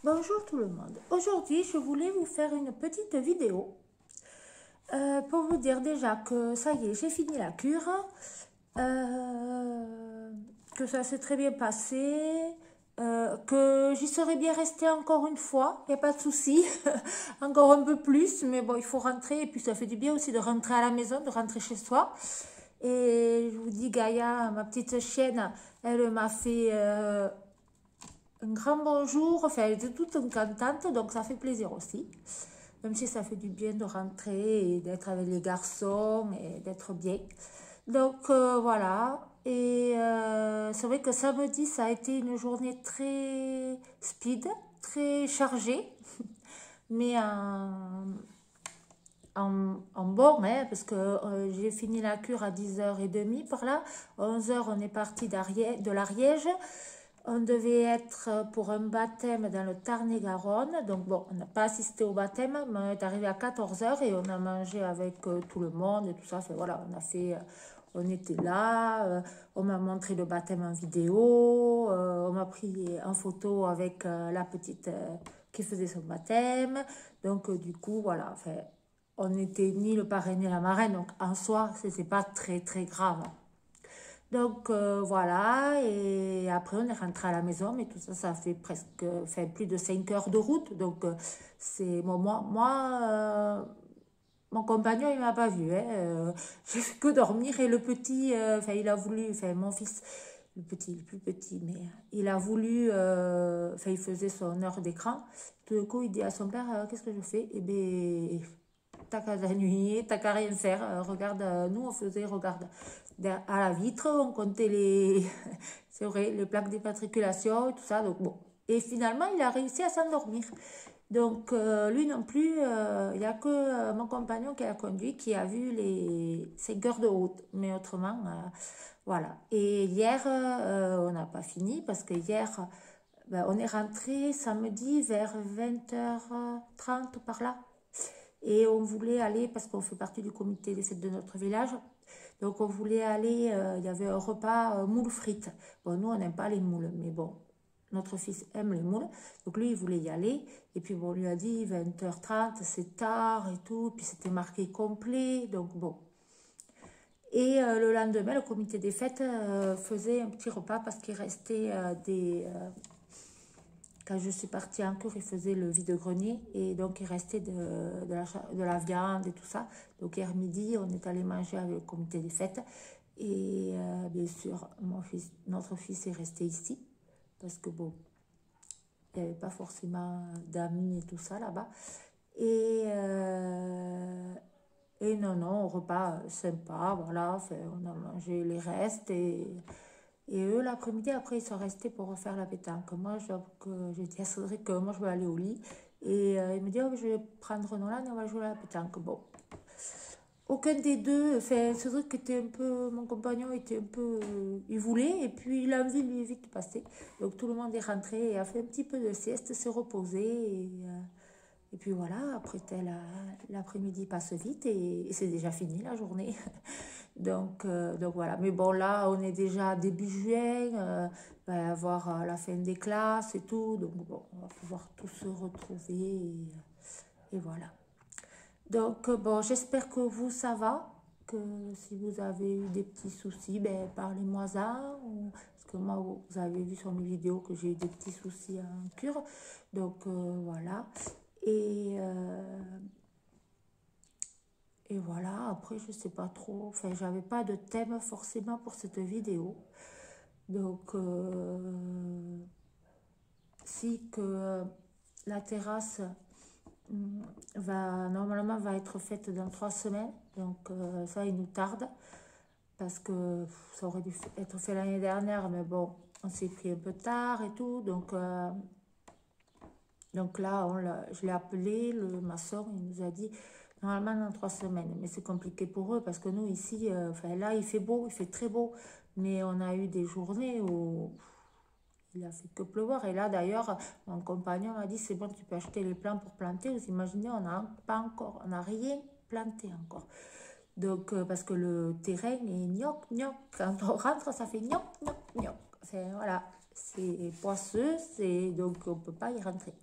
Bonjour tout le monde. Aujourd'hui, je voulais vous faire une petite vidéo pour vous dire déjà que ça y est, j'ai fini la cure, que ça s'est très bien passé, que j'y serais bien restée encore une fois, il n'y a pas de souci, encore un peu plus, mais bon, il faut rentrer et puis ça fait du bien aussi de rentrer à la maison, de rentrer chez soi. Et je vous dis, Gaïa, ma petite chienne, elle m'a fait un grand bonjour, enfin elle était toute contente, donc ça fait plaisir aussi. Même si ça fait du bien de rentrer et d'être avec les garçons et d'être bien. Donc voilà, et c'est vrai que samedi ça a été une journée très speed, très chargée, mais en bon, hein, parce que j'ai fini la cure à 10h30 par là. 11h, on est parti de l'Ariège. On devait être pour un baptême dans le Tarn-et-Garonne. Donc bon, on n'a pas assisté au baptême, mais on est arrivé à 14h et on a mangé avec tout le monde et tout ça. Enfin, voilà, on était là, on m'a montré le baptême en vidéo, on m'a pris en photo avec la petite qui faisait son baptême. Donc du coup, voilà, enfin, on n'était ni le parrain ni la marraine, donc en soi, c'était pas très très grave. Donc voilà, et après on est rentré à la maison, mais tout ça, ça fait presque, fait plus de 5 heures de route. Donc c'est bon, mon compagnon, il m'a pas vu. Hein, j'ai fait que dormir et le petit, enfin il a voulu, enfin mon fils, le petit, le plus petit, mais il a voulu, enfin il faisait son heure d'écran. Tout d'un coup, il dit à son père, qu'est-ce que je fais? Eh bien, t'as qu'à t'ennuyer, t'as qu'à rien faire. Regarde, nous on faisait, regarde, à la vitre, on comptait les, c'est vrai, les plaques d'immatriculation et tout ça. Donc bon. Et finalement, il a réussi à s'endormir. Donc lui non plus, il n'y a que mon compagnon qui a conduit, qui a vu les 5 heures de route. Mais autrement, voilà. Et hier, on n'a pas fini parce que hier, ben, on est rentré samedi vers 20h30 par là. Et on voulait aller, parce qu'on fait partie du comité des fêtes de notre village, donc on voulait aller, il y avait un repas moules frites. Bon, nous, on n'aime pas les moules, mais bon, notre fils aime les moules. Donc lui, il voulait y aller. Et puis bon, on lui a dit 20h30, c'est tard et tout. Puis c'était marqué complet. Donc bon. Et le lendemain, le comité des fêtes faisait un petit repas parce qu'il restait quand je suis partie en cours, ils faisaient le vide-grenier et donc il restait de la viande et tout ça. Donc hier midi, on est allé manger avec le comité des fêtes. Et bien sûr, notre fils est resté ici parce que bon, il n'y avait pas forcément d'amis et tout ça là-bas. Et, euh, et non, non, repas sympa, voilà, enfin, on a mangé les restes et eux, l'après-midi, après, ils sont restés pour refaire la pétanque. Moi, j'ai dit à Cédric que moi, je vais aller au lit. Et il me dit, oh, je vais prendre Nolan et on va jouer à la pétanque. Bon, aucun des deux, enfin, Cédric était un peu, mon compagnon était un peu, il voulait, et puis l'envie lui est vite passée. Donc tout le monde est rentré et a fait un petit peu de sieste, s'est reposé, et puis voilà, après l'après-midi passe vite et c'est déjà fini la journée. Donc voilà, mais bon là on est déjà début juin, il va y avoir la fin des classes et tout, donc bon, on va pouvoir tous se retrouver et voilà. Donc, bon, j'espère que vous, ça va. Que si vous avez eu des petits soucis, ben, parlez-moi-en. Parce que moi, vous avez vu sur mes vidéos que j'ai eu des petits soucis en cure. Donc, voilà. Et, euh, et voilà, après, je sais pas trop. Enfin, j'avais pas de thème forcément pour cette vidéo. Donc, si que la terrasse normalement va être faite dans 3 semaines. Donc ça, il nous tarde parce que ça aurait dû être fait l'année dernière, mais bon, on s'est pris un peu tard et tout. Donc là, je l'ai appelé, le maçon, il nous a dit normalement dans 3 semaines. Mais c'est compliqué pour eux parce que nous, ici, enfin, là, il fait beau, il fait très beau. Mais on a eu des journées où il a fait que pleuvoir. Et là, d'ailleurs, mon compagnon m'a dit, c'est bon, tu peux acheter les plants pour planter. Vous imaginez, on n'a pas encore, on n'a rien planté encore. Donc, parce que le terrain est gnoc, gnoc. Quand on rentre, ça fait gnoc, gnoc, gnoc. Voilà. c'est poisseux, donc on ne peut pas y rentrer.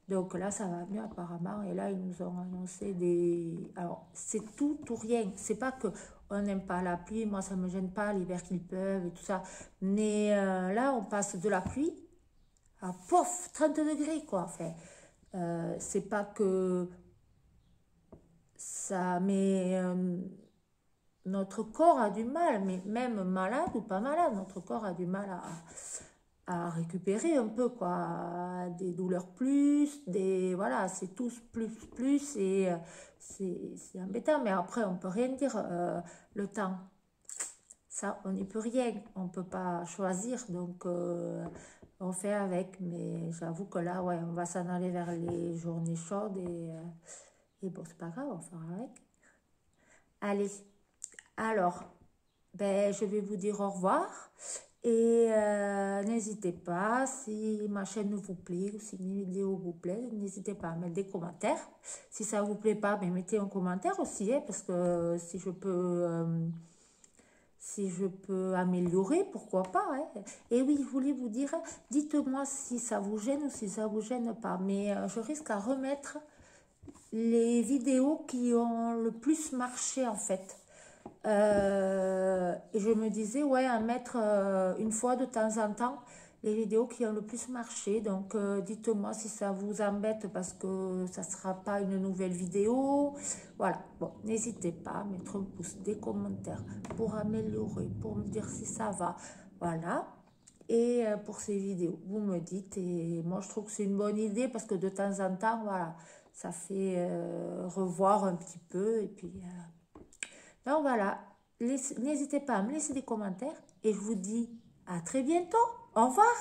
Donc là, ça va mieux apparemment. Et là, ils nous ont annoncé des... Alors, c'est tout ou rien. C'est pas que on n'aime pas la pluie. Moi, ça me gêne pas l'hiver qu'il pleuve et tout ça. Mais là, on passe de la pluie à pof, 30 degrés, quoi. Enfin, c'est pas que ça... Mais notre corps a du mal. Mais même malade ou pas malade, notre corps a du mal à récupérer un peu, quoi. Des douleurs plus, des... Voilà, c'est tous plus, et c'est embêtant. Mais après, on peut rien dire. Le temps, ça, on n'y peut rien. On peut pas choisir, donc on fait avec. Mais j'avoue que là, ouais, on va s'en aller vers les journées chaudes, et bon, c'est pas grave, on fera avec. Allez, alors, ben, je vais vous dire au revoir. Et n'hésitez pas, si ma chaîne vous plaît ou si mes vidéos vous plaisent, n'hésitez pas à mettre des commentaires. Si ça vous plaît pas, ben mettez un commentaire aussi, hein, parce que si je peux améliorer, pourquoi pas. Hein. Et oui, je voulais vous dire, dites-moi si ça vous gêne ou si ça vous gêne pas. Mais je risque à remettre les vidéos qui ont le plus marché en fait. Et je me disais, ouais, à mettre une fois de temps en temps les vidéos qui ont le plus marché. Donc, dites-moi si ça vous embête parce que ça ne sera pas une nouvelle vidéo. Voilà, bon, n'hésitez pas à mettre un pouce, des commentaires pour améliorer, pour me dire si ça va. Voilà. Et pour ces vidéos, vous me dites. Et moi, je trouve que c'est une bonne idée parce que de temps en temps, voilà, ça fait revoir un petit peu. Et puis, donc voilà, n'hésitez pas à me laisser des commentaires et je vous dis à très bientôt. Au revoir.